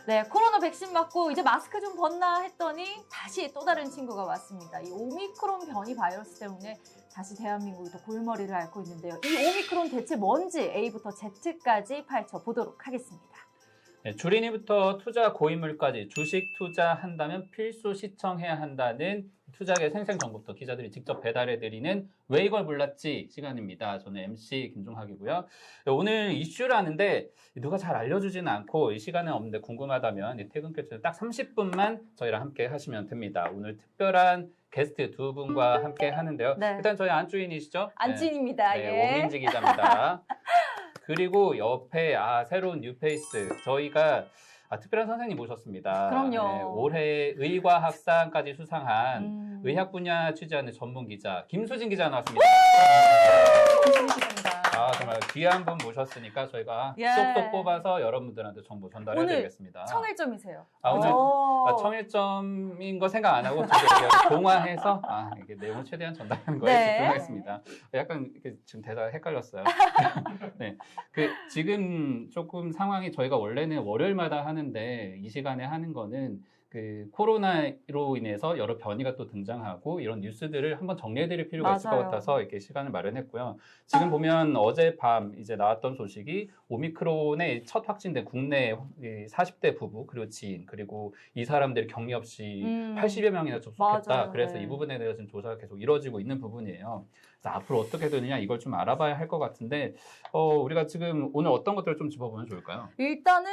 네, 코로나 백신 맞고 이제 마스크 좀 벗나 했더니 다시 또 다른 친구가 왔습니다. 이 오미크론 변이 바이러스 때문에 다시 대한민국이 또 골머리를 앓고 있는데요. 이 오미크론 대체 뭔지 A부터 Z까지 파헤쳐보도록 하겠습니다. 네, 주린이부터 투자 고인물까지 주식 투자한다면 필수 시청해야 한다는 투자계 생생정보부터 기자들이 직접 배달해드리는 왜 이걸 몰랐지 시간입니다. 저는 MC 김종학이고요. 오늘 이슈라는데 누가 잘 알려주지는 않고 이 시간은 없는데 궁금하다면 퇴근길 딱 30분만 저희랑 함께 하시면 됩니다. 오늘 특별한 게스트 두 분과 함께 하는데요. 네. 일단 저희 안주인이시죠? 안주인입니다. 네, 예. 오민지 기자입니다. 그리고 옆에 새로운 뉴페이스 저희가 특별한 선생님 모셨습니다. 그럼요. 네, 올해 의과학상까지 수상한 의학 분야 취재하는 전문 기자 김수진 기자 나왔습니다. 정말 귀한 분 모셨으니까 저희가 예. 쏙쏙 뽑아서 여러분들한테 정보 전달해드리겠습니다. 오늘 청일점이세요. 오늘 청일점인 거 생각 안 하고 동화해서 이게 내용을 최대한 전달하는 거에 네. 집중하겠습니다. 약간 지금 대사가 헷갈렸어요. 네, 지금 조금 상황이 저희가 원래는 월요일마다 하는데 이 시간에 하는 거는 코로나로 인해서 여러 변이가 또 등장하고 이런 뉴스들을 한번 정리해드릴 필요가 있을 것 맞아요. 같아서 이렇게 시간을 마련했고요. 지금 보면 어젯밤 이제 나왔던 소식이 오미크론의 첫 확진된 국내 40대 부부 그리고 지인 그리고 이 사람들이 격리 없이 80여 명이나 접촉했다. 맞아요. 그래서 네. 이 부분에 대해서 지금 조사가 계속 이루어지고 있는 부분이에요. 그래서 앞으로 어떻게 되느냐 이걸 좀 알아봐야 할 것 같은데 우리가 지금 오늘 어떤 것들을 좀 짚어보면 좋을까요? 일단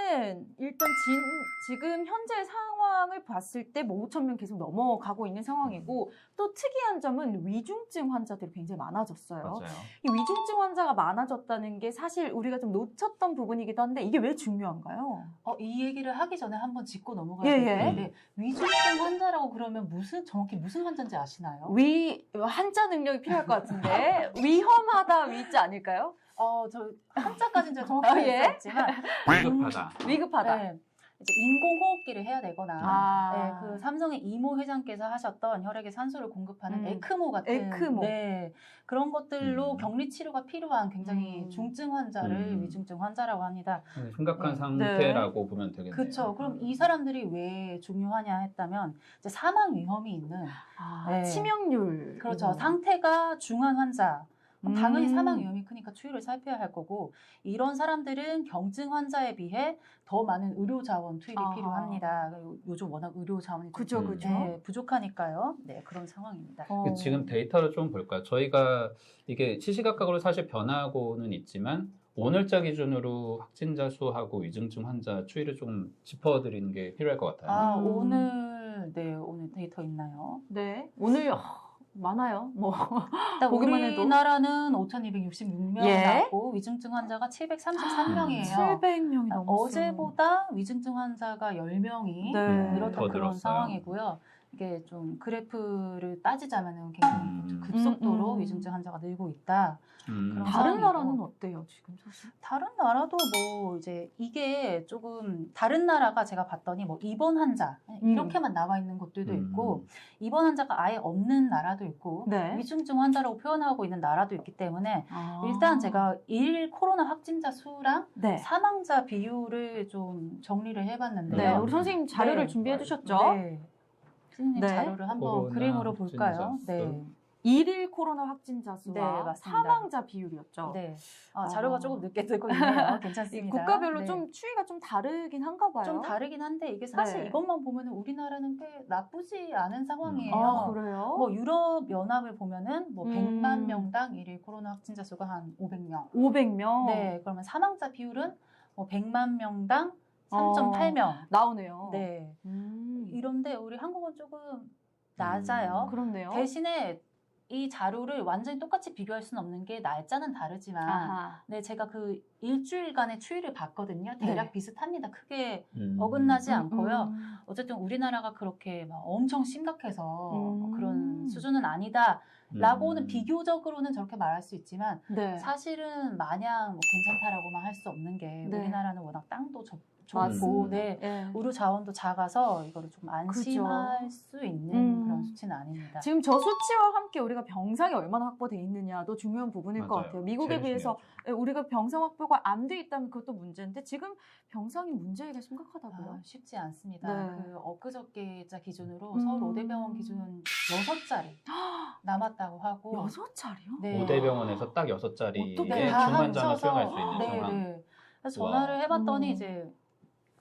지금 현재 상황을 봤을 때 5천 명 계속 넘어가고 있는 상황이고 또 특이한 점은 위중증 환자들이 굉장히 많아졌어요. 맞아요. 이 위중증 환자가 많아졌다는 게 사실 우리가 좀 놓쳤던 부분이기도 한데 이게 왜 중요한가요? 이 얘기를 하기 전에 한번 짚고 넘어가야 예, 되는데 위중증 환자라고 그러면 정확히 무슨 환자인지 아시나요? 한자 능력이 필요할 것 같은데 위험하다 위자 아닐까요? 저 한자까지는 제가 정확히 예? 모르겠지만 위급하다. 네, 이제 인공호흡기를 해야 되거나 아. 그 삼성의 이모 회장께서 하셨던 혈액에 산소를 공급하는 에크모 같은 에크모. 그런 것들로 격리 치료가 필요한 굉장히 중증 환자를 위중증 환자라고 합니다. 심각한 상태라고 보면 되겠네요. 그렇죠. 그럼 이 사람들이 왜 중요하냐 했다면 이제 사망 위험이 있는 치명률. 그렇죠. 상태가 중한 환자. 그럼 당연히 사망 위험이 크니까 추이를 살펴야 할 거고 이런 사람들은 경증 환자에 비해 더 많은 의료 자원 투입이 필요합니다. 요즘 워낙 의료 자원이 그죠. 부족하니까요. 네, 그런 상황입니다. 지금 데이터를 좀 볼까요? 저희가 이게 시시각각으로 사실 변하고는 있지만 오늘자 기준으로 확진자 수하고 위중증 환자 추이를 좀 짚어드리는 게 필요할 것 같아요. 오늘 데이터 있나요? 네. 오늘 많아요. 보기만 해도 우리나라는 5,266명이 났고 위중증 환자가 733명이에요. 700명이 넘었어요. 어제보다 위중증 환자가 10명이 늘었던 그런 상황이고요. 이게 좀 그래프를 따지자면은 굉장히 급속도로 위중증 환자가 늘고 있다. 그런 다른 상황이고. 나라는 어때요, 지금 사실? 다른 나라도 이제 이게 조금 다른 나라가 제가 봤더니 입원 환자 이렇게만 나와 있는 곳들도 있고 입원 환자가 아예 없는 나라도 있고 위중증 환자라고 표현하고 있는 나라도 있기 때문에 일단 제가 일 코로나 확진자 수랑 사망자 비율을 좀 정리를 해봤는데요. 우리 선생님 자료를 준비해 주셨죠? 선생님 자료를 한번 그림으로 볼까요? 일일 코로나 확진자 수와 맞습니다. 사망자 비율이었죠. 자료가 조금 늦게 뜨고 있네요. 괜찮습니다. 국가별로 좀 추이가 좀 다르긴 한가 봐요. 좀 다르긴 한데 이게 사실 이것만 보면 우리나라는 꽤 나쁘지 않은 상황이에요. 그래요? 유럽 연합을 보면은 100만 명당 일일 코로나 확진자 수가 한 500명. 500명? 네, 그러면 사망자 비율은 100만 명당 3.8명. 나오네요. 네. 이런데 우리 한국은 조금 낮아요. 그렇네요. 대신에 이 자료를 완전히 똑같이 비교할 수는 없는 게 날짜는 다르지만 제가 그 일주일간의 추이를 봤거든요. 대략 비슷합니다. 크게 어긋나지 않고요. 어쨌든 우리나라가 그렇게 엄청 심각해서 그런 수준은 아니다. 라고는 비교적으로는 저렇게 말할 수 있지만 사실은 마냥 괜찮다라고만 할 수 없는 게 우리나라는 워낙 땅도 좋고, 맞습니다. 네. 예. 의료 자원도 작아서 이거를 좀 안심할 그죠. 수 있는 그런 수치는 아닙니다. 지금 저 수치와 함께 우리가 병상이 얼마나 확보돼 있느냐도 중요한 부분일 것 맞아요. 같아요. 미국에 제일 비해서 중요하죠. 우리가 병상 확보가 안 돼 있다면 그것도 문제인데 지금 병상이 문제가 심각하다고요. 쉽지 않습니다. 네. 그 엊그저께자 기준으로 서울 오대병원 기준 6자리 남았다고 하고 6자리요? 네. 오대병원에서 딱 6자리의 어떻게 다 중환자만 합쳐서 수용할 수 있는 네, 상황. 네. 그래서 전화를 해봤더니 음. 이제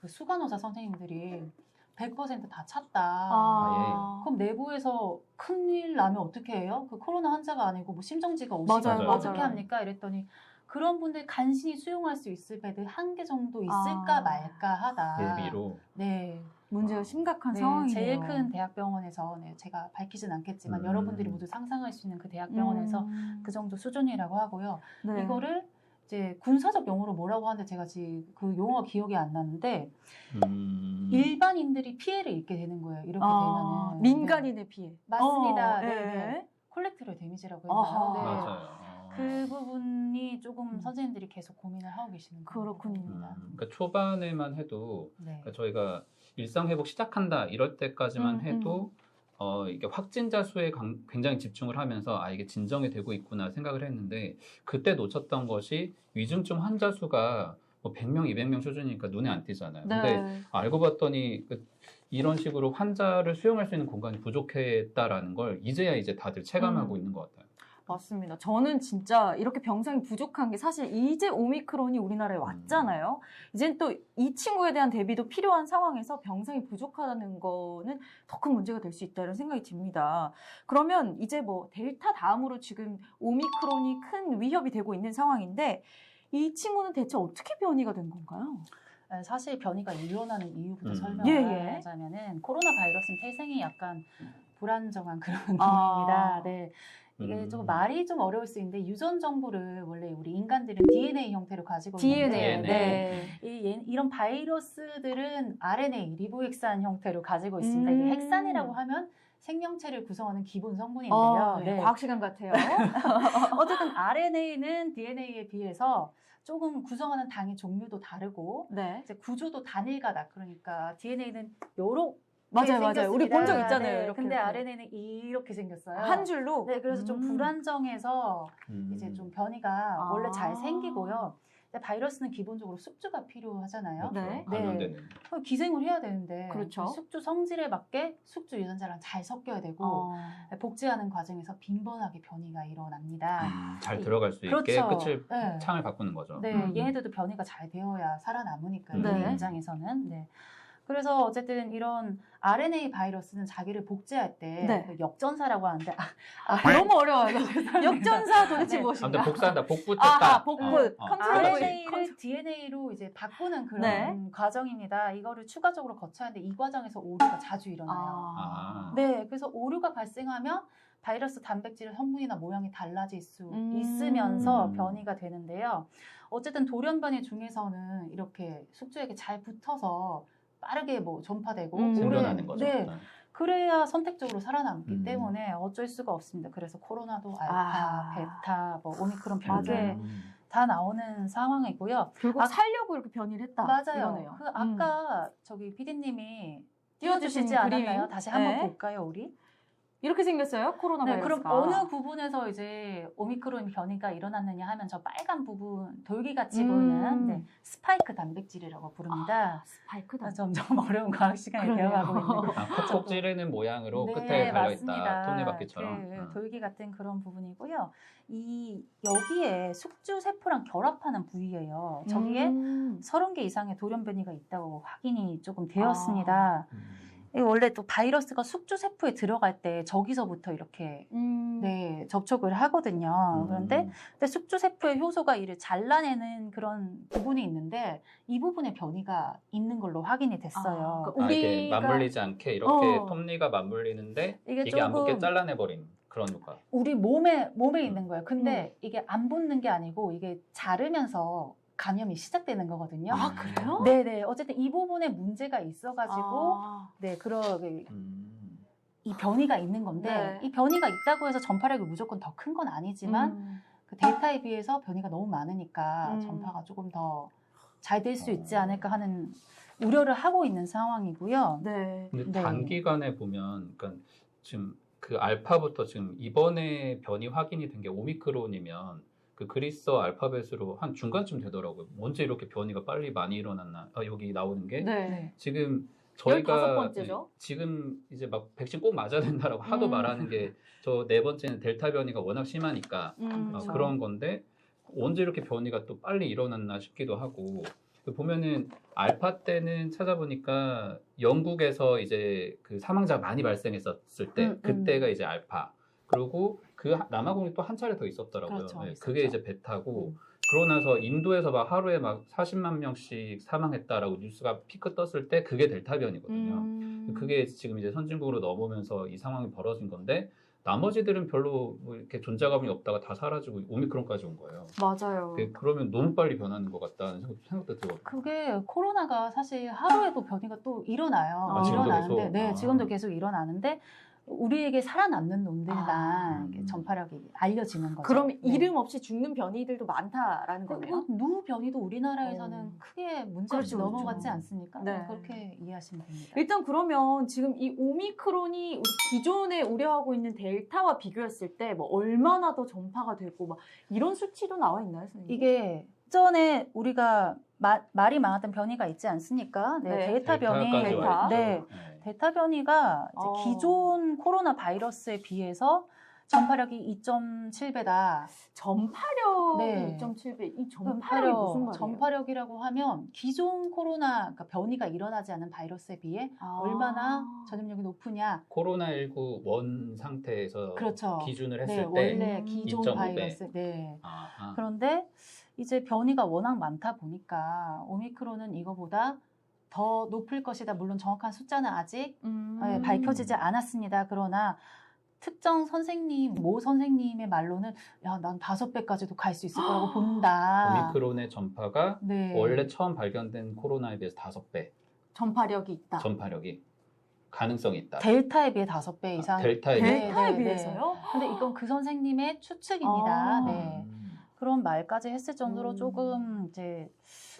그 수간호사 선생님들이 100%다 찼다. 아, 그럼 내부에서 큰일 나면 어떻게 해요? 그 코로나 환자가 아니고 뭐 심정지가 맞아요, 오시면 어떻게 맞아요. 합니까? 이랬더니 그런 분들 간신히 수용할 수 있을 베드 1개 정도 있을까 말까 하다. 예비로. 네. 문제가 심각한 네, 상황이네요. 제일 큰 대학병원에서 네, 제가 밝히진 않겠지만 여러분들이 모두 상상할 수 있는 그 대학병원에서 그 정도 수준이라고 하고요. 네. 이거를 이제 군사적 용어로 뭐라고 하는데 제가 지금 그 용어가 기억이 안 나는데 일반인들이 피해를 입게 되는 거예요. 이렇게 되면은 민간인의 피해. 맞습니다. 네. 네. 콜렉트럴 데미지라고 아하. 했나요? 네. 맞아요. 그 부분이 조금 선생님들이 계속 고민을 하고 계시는 그렇군요. 부분입니다. 그러니까 초반에만 해도 네. 그러니까 저희가 일상 회복 시작한다 이럴 때까지만 해도 이게 확진자 수에 굉장히 집중을 하면서 아 이게 진정이 되고 있구나 생각을 했는데 그때 놓쳤던 것이 위중증 환자 수가 뭐 100명, 200명 수준이니까 눈에 안 띄잖아요. 근데 네. 알고 봤더니 이런 식으로 환자를 수용할 수 있는 공간이 부족했다라는 걸 이제야 이제 다들 체감하고 있는 것 같아요. 맞습니다. 저는 진짜 이렇게 병상이 부족한 게 사실 이제 오미크론이 우리나라에 왔잖아요. 이젠 또 이 친구에 대한 대비도 필요한 상황에서 병상이 부족하다는 거는 더 큰 문제가 될 수 있다는 생각이 듭니다. 그러면 이제 뭐 델타 다음으로 지금 오미크론이 큰 위협이 되고 있는 상황인데 이 친구는 대체 어떻게 변이가 된 건가요? 사실 변이가 일어나는 이유부터 예, 설명을 예. 하자면은 코로나 바이러스는 태생이 약간 불안정한 그런 아. 동물입니다. 네. 이게 조금 말이 좀 어려울 수 있는데 유전 정보를 원래 우리 인간들은 DNA 형태로 가지고 있는데 DNA. 이런 바이러스들은 RNA, 리보핵산 형태로 가지고 있습니다. 이게 핵산이라고 하면 생명체를 구성하는 기본 성분인데요. 네. 과학 시간 같아요. 어쨌든 RNA는 DNA에 비해서 조금 구성하는 당의 종류도 다르고 네. 이제 구조도 단일가다. 그러니까 DNA는 요렇게 맞아요. 우리 본 적 생겼습니다. 있잖아요. 네, 이렇게. 근데 이렇게. RNA는 이렇게 생겼어요. 한 줄로. 네, 그래서 좀 불안정해서 이제 좀 변이가 아. 원래 잘 생기고요. 근데 바이러스는 기본적으로 숙주가 필요하잖아요. 그렇죠. 네. 감염되는. 기생을 해야 되는데 그렇죠. 숙주 성질에 맞게 숙주 유전자랑 잘 섞여야 되고 복제하는 과정에서 빈번하게 변이가 일어납니다. 잘 들어갈 수 있게 그렇죠. 끝을 네. 창을 바꾸는 거죠. 네, 얘네들도 변이가 잘 되어야 살아남으니까요. 네. 우리 입장에서는. 네. 그래서 어쨌든 이런 RNA 바이러스는 자기를 복제할 때 네. 그 역전사라고 하는데 너무 어려워요. 역전사 도대체 네. 무엇인가? 아무튼 복사한다. 복붙했다. 아하, 복붙. 컨트롤 RNA를 DNA로 이제 바꾸는 그런 네. 과정입니다. 이거를 추가적으로 거쳐야 하는데 이 과정에서 오류가 자주 일어나요. 아. 네, 그래서 오류가 발생하면 바이러스 단백질 성분이나 모양이 달라질 수 있으면서 변이가 되는데요. 어쨌든 돌연변이 중에서는 이렇게 숙주에게 잘 붙어서 빠르게 뭐 전파되고 생존하는 거죠. 네, 그래야 선택적으로 살아남기 때문에 어쩔 수가 없습니다. 그래서 코로나도 알파, 베타, 뭐 오미크론 별개 다 나오는 상황이고요. 결국 살려고 이렇게 변이를 했다. 맞아요. 이거네요. 그 아까 저기 PD님이 띄워주신 띄워주시지 않았나요? 그림. 다시 한번 네. 볼까요, 우리? 이렇게 생겼어요? 코로나 네, 바이러스가. 그럼 어느 부분에서 이제 오미크론 변이가 일어났느냐 하면 저 빨간 부분 돌기같이 보이는 네, 스파이크 단백질이라고 부릅니다. 스파이크다. 점점 어려운 과학 시간이 그러네요. 되어가고 있는 콕콕 찌르는 모양으로 네, 끝에 달려있다. 맞습니다. 톱니바퀴처럼. 그 돌기 같은 그런 부분이고요. 여기에 숙주 세포랑 결합하는 부위예요. 저기에 30개 이상의 돌연변이가 있다고 확인이 조금 되었습니다. 원래 또 바이러스가 숙주 세포에 들어갈 때 저기서부터 이렇게 네, 접촉을 하거든요. 그런데 숙주 세포의 효소가 이를 잘라내는 그런 부분이 있는데 이 부분에 변이가 있는 걸로 확인이 됐어요. 그러니까 이렇게 맞물리지 않게 이렇게 톱니가 맞물리는데 이게 안 붙게 잘라내버린 그런 효과. 우리 몸에 있는 거예요. 근데 이게 안 붙는 게 아니고 이게 자르면서 감염이 시작되는 거거든요. 아, 그래요? 네네. 어쨌든 이 부분에 문제가 있어가지고 네, 이 변이가 있는 건데 네. 이 변이가 있다고 해서 전파력이 무조건 더 큰 건 아니지만 그 델타에 비해서 변이가 너무 많으니까 전파가 조금 더 잘 될 수 있지 않을까 하는 우려를 하고 있는 상황이고요. 네. 근데 네. 단기간에 보면, 그러니까 지금 그 알파부터 지금 이번에 변이 확인이 된 게 오미크론이면 그 그리스어 알파벳으로 한 중간쯤 되더라고요. 언제 이렇게 변이가 빨리 많이 일어났나? 여기 나오는 게 네. 지금 저희가 15번째죠? 지금 이제 막 백신 꼭 맞아야 된다라고 하도 말하는 게 저 네 번째는 델타 변이가 워낙 심하니까 그렇죠. 그런 건데 언제 이렇게 변이가 또 빨리 일어났나 싶기도 하고 보면은 알파 때는 찾아보니까 영국에서 이제 그 사망자 많이 발생했었을 때 그때가 이제 알파 그리고 그 남아공이 또 한 차례 더 있었더라고요. 그렇죠, 네, 있었죠. 그게 이제 베타고 그러고 나서 인도에서 막 하루에 막 40만 명씩 사망했다라고 뉴스가 피크 떴을 때 그게 델타 변이거든요. 그게 지금 이제 선진국으로 넘어오면서 이 상황이 벌어진 건데 나머지들은 별로 뭐 이렇게 존재감이 없다가 다 사라지고 오미크론까지 온 거예요. 맞아요. 그러면 너무 빨리 변하는 것 같다는 생각도 들거든요. 그게 코로나가 사실 하루에도 변이가 또 일어나요. 아, 지금도 일어나는데, 계속? 네, 아. 지금도 계속 일어나는데 우리에게 살아남는 놈들만 이렇게 전파력이 알려지는 거죠. 그럼 네. 이름 없이 죽는 변이들도 많다라는 거네요. 누 변이도 우리나라에서는 크게 문제 없이 그렇죠, 넘어갔지 그렇죠. 않습니까? 네. 그렇게 이해하시면 됩니다. 일단 그러면 지금 이 오미크론이 우리 기존에 우려하고 있는 델타와 비교했을 때 뭐 얼마나 더 전파가 되고 막 이런 수치도 나와 있나요, 선생님? 이게 전에 우리가 말이 많았던 변이가 있지 않습니까? 네, 네. 델타 변이. 델타까지 델타. 와 있죠. 네. 델타 변이가 이제 기존 코로나 바이러스에 비해서 전파력이 2.7배다. 전파력이 네. 2.7배. 이 전파력이 무슨 말이에요? 전파력이라고 하면 기존 코로나 그러니까 변이가 일어나지 않은 바이러스에 비해 얼마나 전염력이 높으냐. 코로나19 원 상태에서 그렇죠. 기준을 했을 네, 때 원래 기존 2.5배. 바이러스. 네. 아하. 그런데 이제 변이가 워낙 많다 보니까 오미크론은 이거보다 더 높을 것이다. 물론 정확한 숫자는 아직 밝혀지지 않았습니다. 그러나 특정 선생님, 모 선생님의 말로는 야, 난 5배까지도 갈 수 있을 거라고 본다. 오미크론의 전파가 네. 원래 처음 발견된 코로나에 비해서 5배 전파력이 있다. 전파력이 가능성이 있다. 델타에 비해 5배 이상. 델타에 네, 델타에 네, 네. 비해서요? 근데 이건 그 선생님의 추측입니다. 아. 네. 그런 말까지 했을 정도로 조금 이제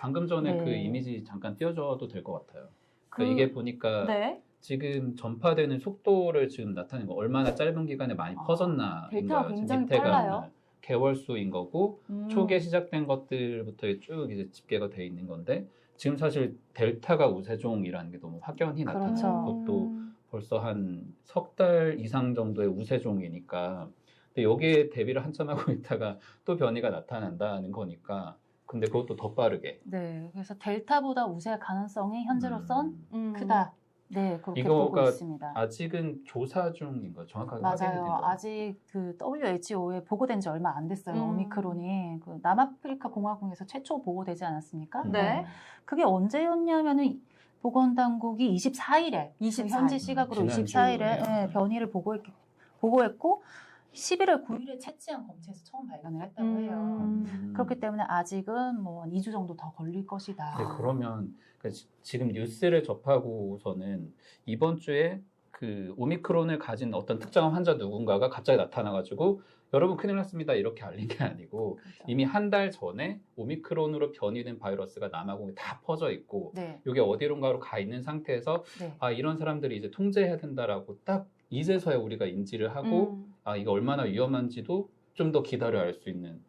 방금 전에 네. 그 이미지 잠깐 띄워줘도 될 것 같아요. 그- 그러니까 이게 보니까 네. 지금 전파되는 속도를 지금 나타내는 거 얼마나 짧은 기간에 많이 퍼졌나. 델타가 굉장히 빨라요. 개월수인 거고 음. 초기에 시작된 것들부터 쭉 이제 집계가 돼 있는 건데 지금 사실 델타가 우세종이라는 게 너무 확연히 나타나는 그렇죠. 것도 벌써 한 석 달 이상 정도의 우세종이니까 근데 여기에 대비를 한참 하고 있다가 또 변이가 나타난다는 거니까 근데 그것도 더 빠르게 네. 그래서 델타보다 우세 가능성이 현재로선 크다. 네, 그렇게 이거가 보고 있습니다. 아직은 조사 중인 거 정확하게 확인이 된 맞아요. 거예요. 아직 그 WHO에 보고된 지 얼마 안 됐어요. 오미크론이 그 남아프리카 공화국에서 최초 보고되지 않았습니까? 네. 그게 언제였냐면은 보건당국이 24일에 24일. 현지 시각으로 지난주, 24일에 네. 변이를 보고했고 11월 9일에 채취한 검체에서 처음 발견을 했다고 해요. 그렇기 때문에 아직은 뭐 2주 정도 더 걸릴 것이다. 네, 그러면 지금 뉴스를 접하고서는 이번 주에 그 오미크론을 가진 어떤 특정한 환자 누군가가 갑자기 나타나가지고 여러분 큰일 났습니다 이렇게 알린 게 아니고 그렇죠. 이미 한 달 전에 오미크론으로 변이된 바이러스가 남아공에 다 퍼져 있고 네. 이게 어디론가로 가 있는 상태에서 네. 아 이런 사람들이 이제 통제해야 된다라고 딱 이제서야 우리가 인지를 하고 아 이게 얼마나 위험한지도 좀 더 기다려 알 수 있는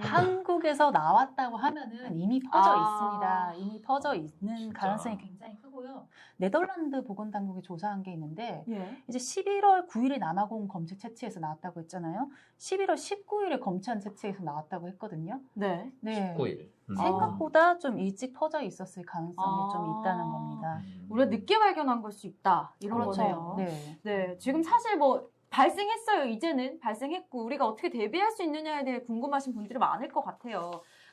한국에서 나왔다고 하면은 이미 퍼져 아. 있습니다. 이미 퍼져 있는 진짜. 가능성이 굉장히 크고요. 네덜란드 보건당국이 조사한 게 있는데 예. 이제 11월 9일에 남아공 검체 채취에서 나왔다고 했잖아요. 11월 19일에 검체한 채취에서 나왔다고 했거든요. 네. 네. 19일 생각보다 좀 일찍 퍼져 있었을 가능성이 아. 좀 있다는 겁니다. 우리가 늦게 발견한 걸 수 있다. 이런 그렇죠. 거네요. 네. 네, 지금 사실 뭐 발생했어요. 이제는 발생했고 우리가 어떻게 대비할 수 있느냐에 대해 궁금하신 분들이 많을 것 같아요.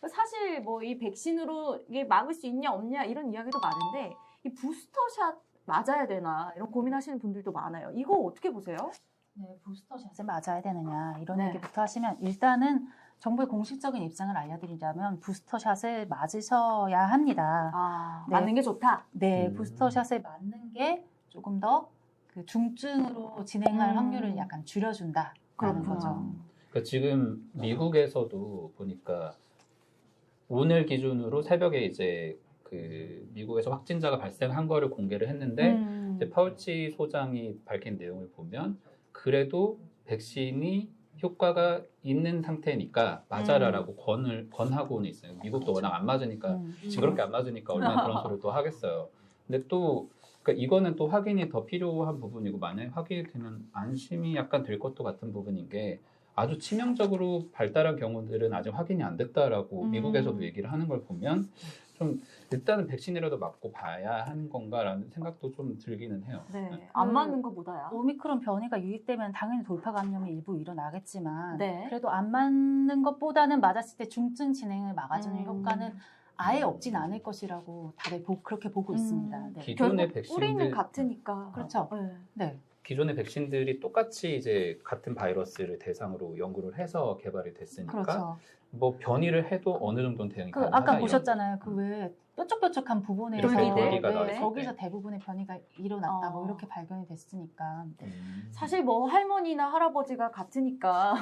사실 뭐 이 백신으로 이게 막을 수 있냐 없냐 이런 이야기도 많은데 이 부스터샷 맞아야 되나 이런 고민하시는 분들도 많아요. 이거 어떻게 보세요? 네, 부스터샷을 맞아야 되느냐 이런 네. 얘기부터 하시면 일단은 정부의 공식적인 입장을 알려드리자면 부스터샷을 맞으셔야 합니다. 아, 네. 맞는 게 좋다. 네, 부스터샷을 맞는 게 조금 더 그 중증으로 진행할 확률을 약간 줄여준다라는 그렇구나. 거죠. 그러니까 지금 미국에서도 보니까 오늘 기준으로 새벽에 이제 그 미국에서 확진자가 발생한 거를 공개를 했는데 이제 파우치 소장이 밝힌 내용을 보면 그래도 백신이 효과가 있는 상태니까 맞아라라고 권하고는 있어요. 미국도 워낙 안 맞으니까 징그럽게 안 맞으니까 얼마나 그런 소리를 또 하겠어요. 근데 또 그러니까 이거는 또 확인이 더 필요한 부분이고 만약에 확인이 되면 안심이 약간 될 것도 같은 부분인 게 아주 치명적으로 발달한 경우들은 아직 확인이 안 됐다라고 미국에서도 얘기를 하는 걸 보면 좀 일단은 백신이라도 맞고 봐야 하는 건가라는 생각도 좀 들기는 해요. 네, 안 맞는 것보다야. 오미크론 변이가 유입되면 당연히 돌파 감염이 일부 일어나겠지만 네. 그래도 안 맞는 것보다는 맞았을 때 중증 진행을 막아주는 효과는 아예 없진 않을 것이라고 다들 그렇게 보고 있습니다. 네. 기존의 뿌리는 백신들 같으니까. 그렇죠. 네. 기존의 백신들이 똑같이 이제 같은 바이러스를 대상으로 연구를 해서 개발이 됐으니까 그렇죠. 뭐 변이를 해도 어느 정도는 대응이 그 가능하다. 아까 이런 보셨잖아요. 그 왜 뾰족뾰족한 부분에서 이렇게 돌기들? 돌기가 네. 나왔을 때. 거기서 대부분의 변이가 일어났다. 뭐 어. 이렇게 발견이 됐으니까. 네. 사실 뭐 할머니나 할아버지가 같으니까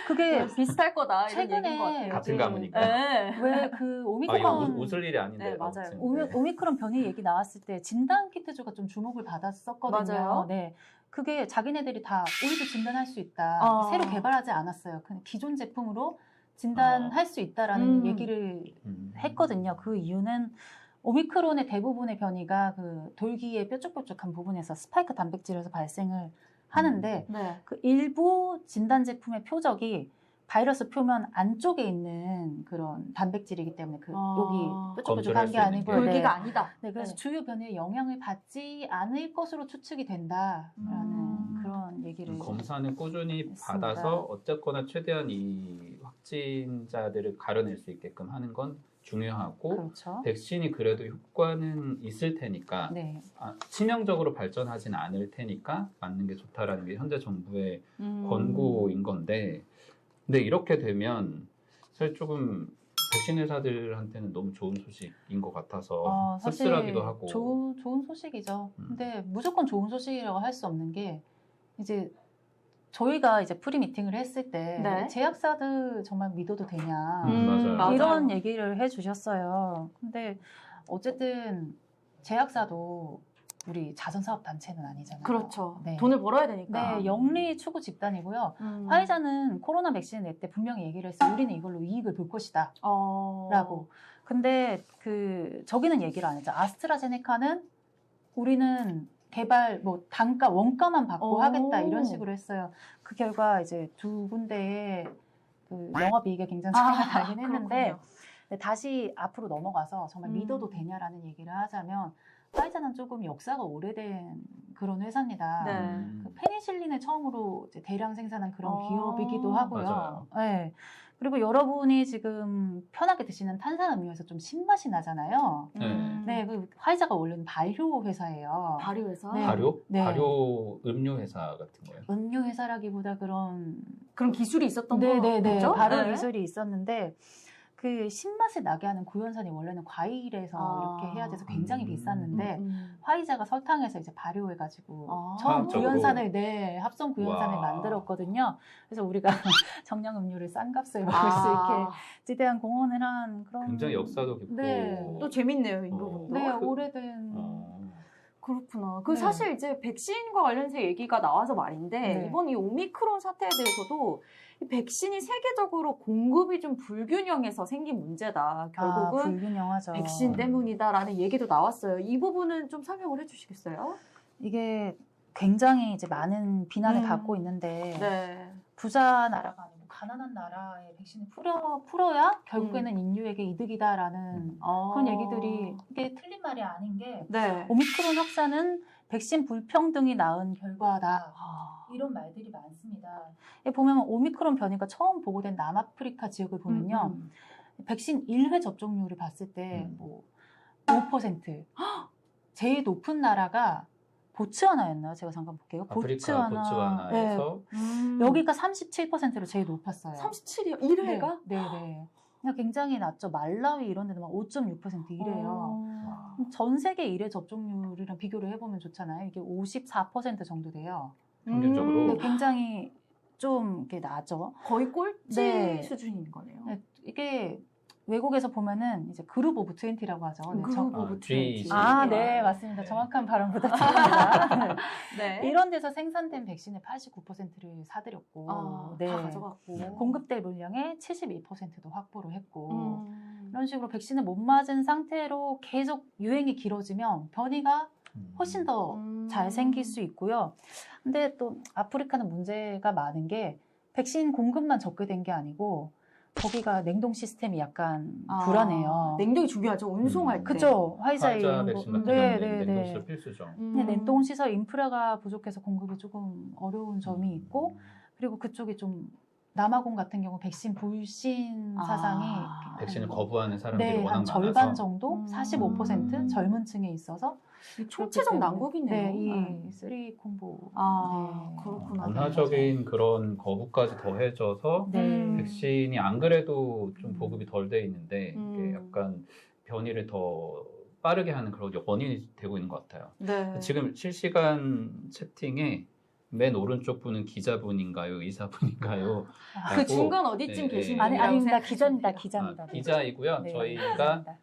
그게 비슷할 거다 이런 최근에 얘기인 것 같아요. 같은 가문이니까. 네. 왜 그 이거 오미크론 웃을 일이 아닌데. 네, 맞아요. 아무튼. 오미크론 변이 얘기 나왔을 때 진단 키트주가 좀 주목을 받았었거든요. 맞아요. 네. 그게 자기네들이 다 우리도 진단할 수 있다. 아. 새로 개발하지 않았어요. 그냥 기존 제품으로 진단할 수 있다라는 얘기를 했거든요. 그 이유는 오미크론의 대부분의 변이가 그 돌기의 뾰족뾰족한 부분에서 스파이크 단백질에서 발생을 하는데 네. 그 일부 진단 제품의 표적이 바이러스 표면 안쪽에 있는 그런 단백질이기 때문에 그 여기 뾰족뾰족한 게 아니고 돌기가 아니다. 네, 그래서 네. 주요 변이에 영향을 받지 않을 것으로 추측이 된다라는 그런 얘기를 검사는 꾸준히 했습니다. 받아서 어쨌거나 최대한 이 확진자들을 가려낼 수 있게끔 하는 건 중요하고 그렇죠. 백신이 그래도 효과는 있을 테니까 네. 치명적으로 발전하진 않을 테니까 맞는 게 좋다라는 게 현재 정부의 권고인 건데 근데 이렇게 되면 사실 조금 백신 회사들한테는 너무 좋은 소식인 것 같아서 사실 씁쓸하기도 하고 좋은 소식이죠. 근데 무조건 좋은 소식이라고 할 수 없는 게 이제 저희가 이제 프리 미팅을 했을 때 네. 제약사들 정말 믿어도 되냐 맞아요. 이런 얘기를 해주셨어요. 근데 어쨌든 제약사도 우리 자선사업 단체는 아니잖아요. 그렇죠. 네. 돈을 벌어야 되니까. 네, 영리 추구 집단이고요. 화이자는 코로나 백신을 낼 때 분명히 얘기를 했어요. 우리는 이걸로 이익을 볼 것이다. 라고. 근데 저기는 얘기를 안 했죠. 아스트라제네카는 우리는 개발, 단가, 원가만 받고 하겠다. 이런 식으로 했어요. 그 결과 이제 두 군데의 그 영업이익에 굉장히 차이가 나긴 했는데, 그렇군요. 근데 다시 앞으로 넘어가서 정말 믿어도 되냐라는 얘기를 하자면, 화이자는 조금 역사가 오래된 그런 회사입니다. 네. 그 페니실린을 처음으로 이제 대량 생산한 그런 기업이기도 하고요. 맞아요. 네. 그리고 여러분이 지금 편하게 드시는 탄산음료에서 좀 신맛이 나잖아요. 네, 그 화이자가 원래는 발효 회사예요. 발효 회사. 네. 발효? 네. 발효 음료 회사 같은 거예요. 음료 회사라기보다 그런 그런 기술이 있었던 네네네 거죠? 발효 네. 기술이 있었는데 그 신맛을 나게 하는 구연산이 원래는 과일에서 이렇게 해야 돼서 굉장히 비쌌는데 화이자가 설탕에서 이제 발효해가지고 처음 화학적으로? 구연산을 합성 구연산을 와. 만들었거든요. 그래서 우리가 정량 음료를 싼 값에 먹을 수 있게 지대한 공헌을 한 그런 굉장히 역사도 깊고 네. 또 재밌네요, 이 부분도. 네 오래된 그렇구나. 그 네. 사실 이제 백신과 관련해서 얘기가 나와서 말인데 네. 이번 이 오미크론 사태에 대해서도 이 백신이 세계적으로 공급이 좀 불균형해서 생긴 문제다. 결국은 불균형하죠. 백신 때문이다라는 얘기도 나왔어요. 이 부분은 좀 설명을 해주시겠어요? 이게 굉장히 이제 많은 비난을 받고 있는데 네. 부자 나라가 아니고 가난한 나라에 백신을 풀어야 결국에는 인류에게 이득이다라는 그런 얘기들이 이게 틀린 말이 아닌 게 네. 오미크론 확산은 백신 불평등이 낳은 결과다. 이런 말들이 많습니다. 보면 오미크론 변이가 처음 보고된 남아프리카 지역을 보면요. 백신 1회 접종률을 봤을 때 뭐 5%. 제일 높은 나라가 보츠와나였나요? 제가 잠깐 볼게요. 보츠와나에서 여기가 37%로 제일 높았어요. 37이요? 1회가? 네. 굉장히 낮죠. 말라위 이런 데도 막 5.6% 이래요. 전 세계 1회 접종률이랑 비교를 해보면 좋잖아요. 이게 54% 정도 돼요. 평균적으로. 네, 굉장히 좀 이렇게 나죠. 거의 꼴찌 네. 수준인 거네요. 네, 이게 외국에서 보면은 이제 그룹 오브 20라고 하죠. 네, 그룹 오브 G20. 20. 네, 맞습니다. 네. 정확한 발음 부탁드립니다. 네. 이런 데서 생산된 백신의 89%를 사들였고, 다 가져갔고. 공급될 물량의 72%도 확보를 했고, 음. 이런 식으로 백신을 못 맞은 상태로 계속 유행이 길어지면 변이가 훨씬 더 잘 생길 수 있고요. 근데 또 아프리카는 문제가 많은 게 백신 공급만 적게 된 게 아니고 거기가 냉동 시스템이 약간 불안해요. 냉동이 중요하죠. 운송할 때. 그죠. 화이자 백신 같은 네, 경우는 네, 냉동시설 네. 필수죠. 근데 냉동 시설 인프라가 부족해서 공급이 조금 어려운 점이 있고 그리고 그쪽이 좀 남아공 같은 경우 백신 불신 사상이 백신을 거부하는 사람들이 네, 워낙 한 절반 많아서 정도 45% 젊은 층에 있어서 총체적 난국이네요. 네, 이 쓰리 콤보. 그렇구나. 문화적인 그런 거부까지 더해져서 네. 백신이 안 그래도 좀 보급이 덜 돼 있는데 이게 약간 변이를 더 빠르게 하는 그런 원인이 되고 있는 것 같아요. 네. 지금 실시간 채팅에 맨 오른쪽 분은 기자분인가요? 의사분인가요? 그 중간 어디쯤 네, 계신 네. 분이라고 아닙니다. 생각하시면 기자입니다. 기자이고요. 네, 저희가 감사합니다.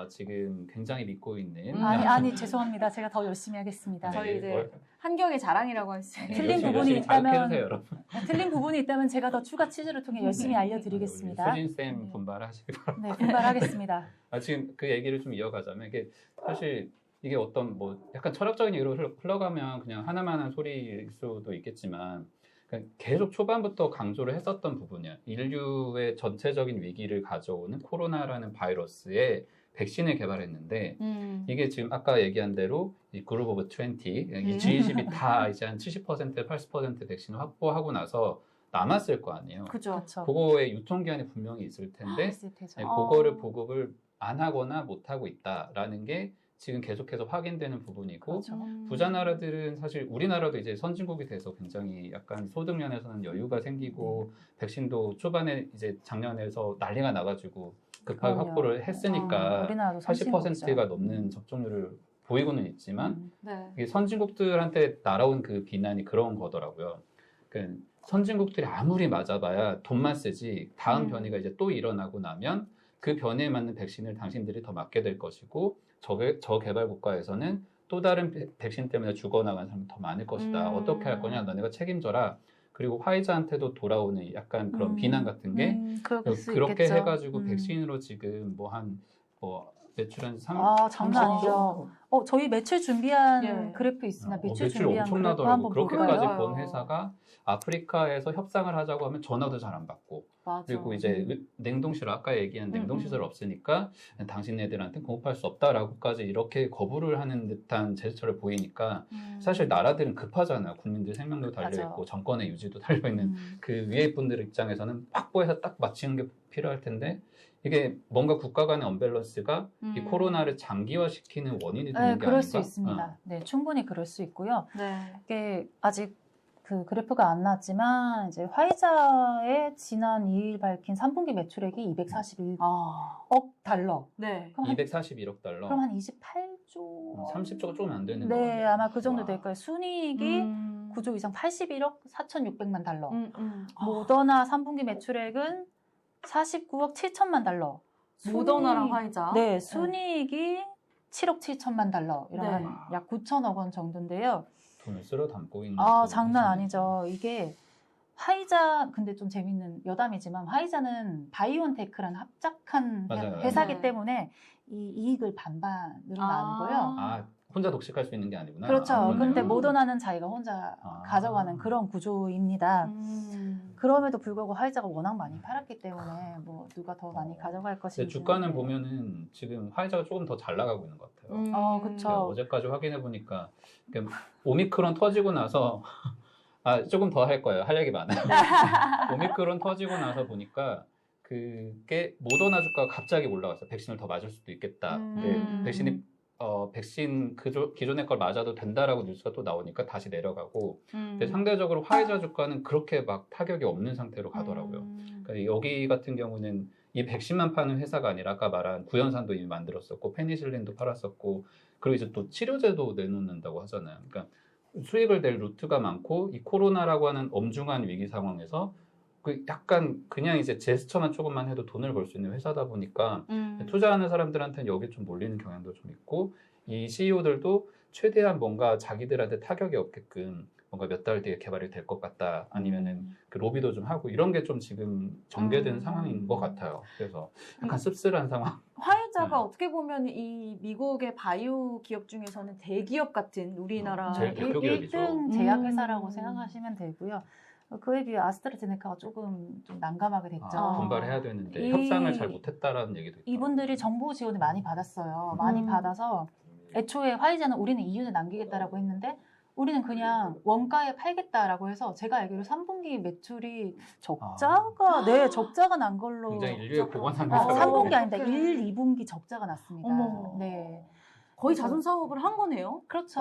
지금 굉장히 믿고 있는 아니 죄송합니다. 제가 더 열심히 하겠습니다. 네, 저희 이제 한경의 자랑이라고 할 수 있는. 틀린 부분이 열심히 있다면 자극해주세요, 여러분. 틀린 부분이 있다면 제가 더 추가 취재를 통해 열심히 알려드리겠습니다. 수진 쌤 분발하시기 바랍니다. 네, 분발하겠습니다. 지금 그 얘기를 좀 이어가자면 이게 사실 이게 어떤 뭐 약간 철학적인 얘기로 흘러가면 그냥 하나만한 소리일 수도 있겠지만 그러니까 계속 초반부터 강조를 했었던 부분이야. 인류의 전체적인 위기를 가져오는 코로나라는 바이러스에 백신을 개발했는데 이게 지금 아까 얘기한 대로 이 그룹 오브 20, 이 G20이 다 이제 한 70%, 80% 백신을 확보하고 나서 남았을 거 아니에요. 그죠. 그거의 유통기한이 분명히 있을 텐데 네, 그거를 보급을 안 하거나 못 하고 있다라는 게 지금 계속해서 확인되는 부분이고 그렇죠. 부자 나라들은 사실 우리나라도 이제 선진국이 돼서 굉장히 약간 소득 면에서는 여유가 생기고 백신도 초반에 이제 작년에서 난리가 나가지고 급하게 그럼요. 확보를 했으니까 우리나라도 80%가 넘는 접종률을 보이고는 있지만 네. 이게 선진국들한테 날아온 그 비난이 그런 거더라고요. 그러니까 선진국들이 아무리 맞아봐야 돈만 쓰지 다음 변이가 이제 또 일어나고 나면 그 변이에 맞는 백신을 당신들이 더 맞게 될 것이고 저개발 국가에서는 또 다른 백신 때문에 죽어나간 사람이 더 많을 것이다. 어떻게 할 거냐? 너네가 책임져라. 그리고 화이자한테도 돌아오는 약간 그런 비난 같은 게 그렇게 해가지고 백신으로 지금 매출 한 3... 장난 아니죠. 저희 매출 준비한 그래프 있습니다. 매출 준비한 그래프 엄청나더라고. 한번 그렇게까지 볼까요? 본 회사가 아프리카에서 협상을 하자고 하면 전화도 잘 안 받고 맞아. 그리고 이제 냉동실 아까 얘기한 냉동시설 없으니까 당신네들한테 공급할 수 없다라고까지 이렇게 거부를 하는 듯한 제스처를 보이니까 사실 나라들은 급하잖아요. 국민들 생명도 달려있고 정권의 유지도 달려있는 그 위에 분들 입장에서는 확보해서 딱 맞추는 게 필요할 텐데 이게 뭔가 국가 간의 언밸런스가 이 코로나를 장기화시키는 원인이 되는 게 아닌가? 그럴 수 있습니다. 네, 충분히 그럴 수 있고요. 네. 이게 아직 그 그래프가 안 나왔지만 이제 화이자의 지난 2일 밝힌 3분기 매출액이 241억 달러. 네. 241억 달러. 그럼 한 28조. 30조가 조금 안 되는 네, 거예요. 아마 그 정도 될 거예요. 순이익이 9조 이상 81억 4,600만 달러. 모더나 3분기 매출액은 49억 7천만 달러. 모더나랑 화이자. 네, 순이익이 7억 7천만 달러. 이런 약 9천억 원 정도인데요. 돈을 쓸어 담고 있는. 장난 아니죠. 이게 화이자, 근데 좀 재밌는 여담이지만 화이자는 바이온테크라는 합작한 회사기 때문에 이 이익을 반반으로 나눈 거예요. 혼자 독식할 수 있는 게 아니구나. 그렇죠. 근데 모더나는 자기가 혼자 가져가는 그런 구조입니다. 그럼에도 불구하고 화이자가 워낙 많이 팔았기 때문에 뭐 누가 더 많이 가져갈 것인지. 주가는 보면은 지금 화이자가 조금 더 잘 나가고 있는 것 같아요. 그렇죠. 어제까지 확인해 보니까 오미크론 터지고 나서 조금 더 할 거예요. 할 얘기 많아요. 오미크론 터지고 나서 보니까 그게 모더나 주가가 갑자기 올라갔어요. 백신을 더 맞을 수도 있겠다. 근데 백신 기존의 걸 맞아도 된다라고 뉴스가 또 나오니까 다시 내려가고 근데 상대적으로 화이자 주가는 그렇게 막 타격이 없는 상태로 가더라고요. 그러니까 여기 같은 경우는 이 백신만 파는 회사가 아니라 아까 말한 구연산도 이미 만들었었고 페니실린도 팔았었고 그리고 이제 또 치료제도 내놓는다고 하잖아요. 그러니까 수익을 낼 루트가 많고 이 코로나라고 하는 엄중한 위기 상황에서 그 약간 그냥 이제 제스처만 조금만 해도 돈을 벌 수 있는 회사다 보니까 투자하는 사람들한테는 여기 좀 몰리는 경향도 좀 있고 이 CEO들도 최대한 뭔가 자기들한테 타격이 없게끔 뭔가 몇 달 뒤에 개발이 될 것 같다 아니면은 그 로비도 좀 하고 이런 게 좀 지금 전개된 상황인 것 같아요. 그래서 약간 씁쓸한 상황. 화이자가 어떻게 보면 이 미국의 바이오 기업 중에서는 대기업 같은 우리나라 제일 대표 기업이죠. 1등 제약회사라고 생각하시면 되고요. 그에 비해 아스트라제네카가 조금 좀 난감하게 됐죠. 분발해야 되는데 협상을 잘 못했다라는 얘기도 있고. 이분들이 정부 지원을 많이 받았어요. 많이 받아서 애초에 화이자는 우리는 2년에 남기겠다라고 했는데 우리는 그냥 원가에 팔겠다라고 해서 제가 알기로 3분기 매출이 적자가 난 걸로. 굉장히 인류의 보관한 회사가 3분기 아닙니다. 1, 2분기 적자가 났습니다. 어머. 네. 거의 자선 사업을 한 거네요. 그렇죠.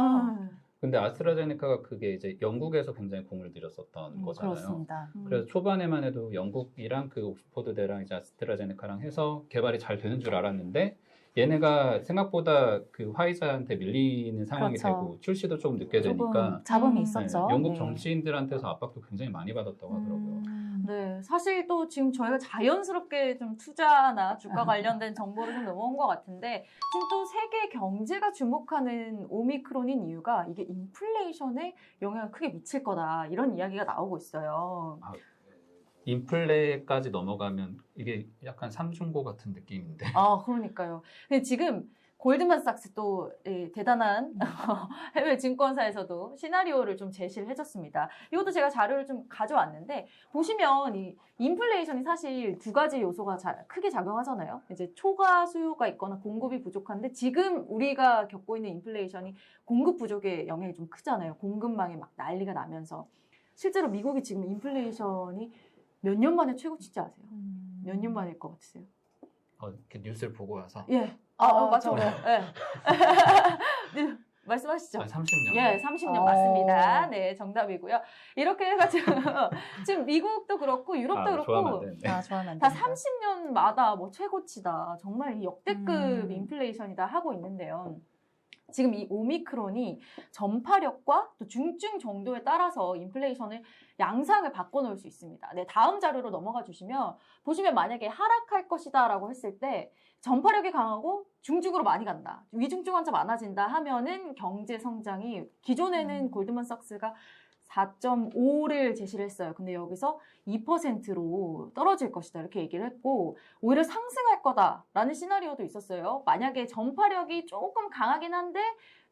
근데 아스트라제네카가 그게 이제 영국에서 굉장히 공을 들였었던 거잖아요. 그렇습니다. 그래서 초반에만 해도 영국이랑 그 옥스퍼드대랑 이제 아스트라제네카랑 해서 개발이 잘 되는 줄 알았는데 얘네가 생각보다 그 화이자한테 밀리는 상황이 그렇죠. 되고 출시도 조금 늦게 되니까 조금 잡음이 있었죠. 영국 네. 정치인들한테서 압박도 굉장히 많이 받았다고 하더라고요. 네, 사실 또 지금 저희가 자연스럽게 좀 투자나 주가 관련된 정보를 좀 넘어온 것 같은데 지금 또 세계 경제가 주목하는 오미크론인 이유가 이게 인플레이션에 영향을 크게 미칠 거다 이런 이야기가 나오고 있어요. 인플레까지 넘어가면 이게 약간 삼중고 같은 느낌인데. 그러니까요. 근데 지금 골드만삭스 또 대단한 해외 증권사에서도 시나리오를 좀 제시를 해줬습니다. 이것도 제가 자료를 좀 가져왔는데 보시면 이 인플레이션이 사실 두 가지 요소가 크게 작용하잖아요. 이제 초과 수요가 있거나 공급이 부족한데 지금 우리가 겪고 있는 인플레이션이 공급 부족의 영향이 좀 크잖아요. 공급망이 막 난리가 나면서 실제로 미국이 지금 인플레이션이 몇 년 만에 최고치지 아세요? 몇 년 만일 것 같으세요? 이렇게 뉴스를 보고 와서. 예. 맞죠. 예. 네, 말씀하시죠. 30년. 예, 30년 맞습니다. 네, 정답이고요. 이렇게 해가지고 지금 미국도 그렇고 유럽도 그렇고 좋아하면 안 되는데. 좋아하면 안 다 됩니다. 30년마다 뭐 최고치다. 정말 역대급 인플레이션이다 하고 있는데요. 지금 이 오미크론이 전파력과 또 중증 정도에 따라서 인플레이션을 양상을 바꿔놓을 수 있습니다. 네, 다음 자료로 넘어가 주시면 보시면 만약에 하락할 것이다라고 했을 때 전파력이 강하고 중증으로 많이 간다. 위중증 환자 많아진다 하면은 경제 성장이 기존에는 골드만삭스가 4.5를 제시를 했어요. 근데 여기서 2%로 떨어질 것이다 이렇게 얘기를 했고 오히려 상승할 거다라는 시나리오도 있었어요. 만약에 전파력이 조금 강하긴 한데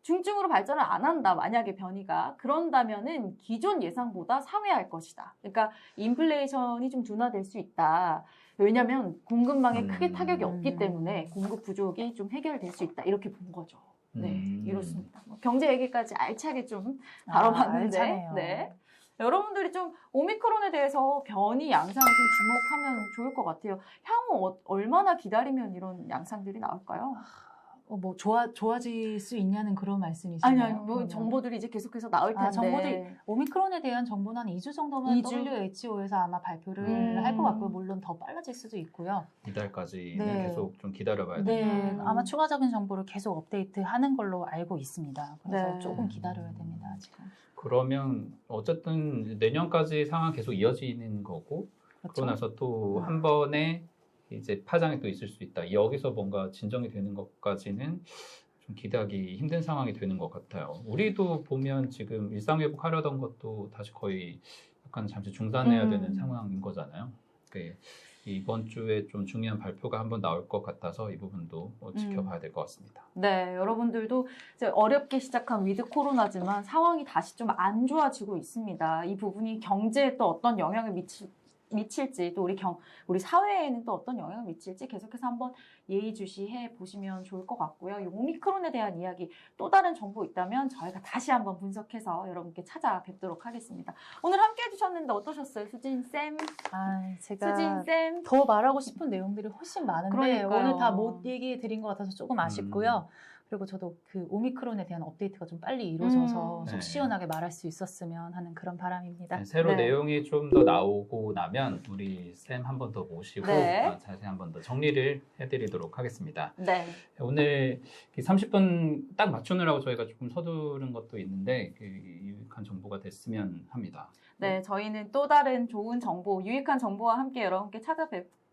중증으로 발전을 안 한다. 만약에 변이가 그런다면은 기존 예상보다 상회할 것이다. 그러니까 인플레이션이 좀 둔화될 수 있다. 왜냐하면 공급망에 크게 타격이 없기 때문에 공급 부족이 좀 해결될 수 있다. 이렇게 본 거죠. 네, 이렇습니다. 경제 얘기까지 알차게 좀 다뤄봤는데, 알차네요. 네. 여러분들이 좀 오미크론에 대해서 변이 양상을 좀 주목하면 좋을 것 같아요. 향후 얼마나 기다리면 이런 양상들이 나올까요? 뭐 좋아질 수 있냐는 그런 말씀이신가요? 아니, 뭐 정보들이 이제 계속해서 나올 텐데. 정보들이 오미크론에 대한 정보는 한 2주 정도면 2주? WHO에서 아마 발표를 할 것 같고요. 물론 더 빨라질 수도 있고요. 이달까지는 네. 계속 좀 기다려봐야 네, 돼요. 아마 추가적인 정보를 계속 업데이트하는 걸로 알고 있습니다. 그래서 네. 조금 기다려야 됩니다. 지금. 그러면 어쨌든 내년까지 상황 계속 이어지는 거고 그렇죠? 그러고 나서 또 한 번에 이제 파장이 또 있을 수 있다. 여기서 뭔가 진정이 되는 것까지는 좀 기대하기 힘든 상황이 되는 것 같아요. 우리도 보면 지금 일상회복하려던 것도 다시 거의 약간 잠시 중단해야 되는 상황인 거잖아요. 이번 주에 좀 중요한 발표가 한번 나올 것 같아서 이 부분도 지켜봐야 될 것 같습니다. 네, 여러분들도 이제 어렵게 시작한 위드 코로나지만 상황이 다시 좀 안 좋아지고 있습니다. 이 부분이 경제에 또 어떤 영향을 미칠지 또 우리 사회에는 또 어떤 영향을 미칠지 계속해서 한번 예의주시해 보시면 좋을 것 같고요. 이 오미크론에 대한 이야기 또 다른 정보 있다면 저희가 다시 한번 분석해서 여러분께 찾아뵙도록 하겠습니다. 오늘 함께 해주셨는데 어떠셨어요? 수진쌤? 제가 수진쌤? 더 말하고 싶은 내용들이 훨씬 많은데 그러니까요. 오늘 다 못 얘기해 드린 것 같아서 조금 아쉽고요. 그리고 저도 그 오미크론에 대한 업데이트가 좀 빨리 이루어져서 속 네. 시원하게 말할 수 있었으면 하는 그런 바람입니다. 네, 새로 네. 내용이 좀 더 나오고 나면 우리 쌤 한 번 더 모시고 네. 자세히 한 번 더 정리를 해드리도록 하겠습니다. 네. 오늘 30분 딱 맞추느라고 저희가 조금 서두른 것도 있는데 유익한 정보가 됐으면 합니다. 네, 저희는 또 다른 좋은 정보, 유익한 정보와 함께 여러분께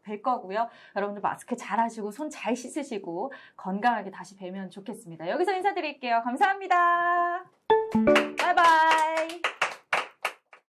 뵐 거고요. 여러분들 마스크 잘 하시고 손 잘 씻으시고 건강하게 다시 뵈면 좋겠습니다. 여기서 인사드릴게요. 감사합니다. 바이바이.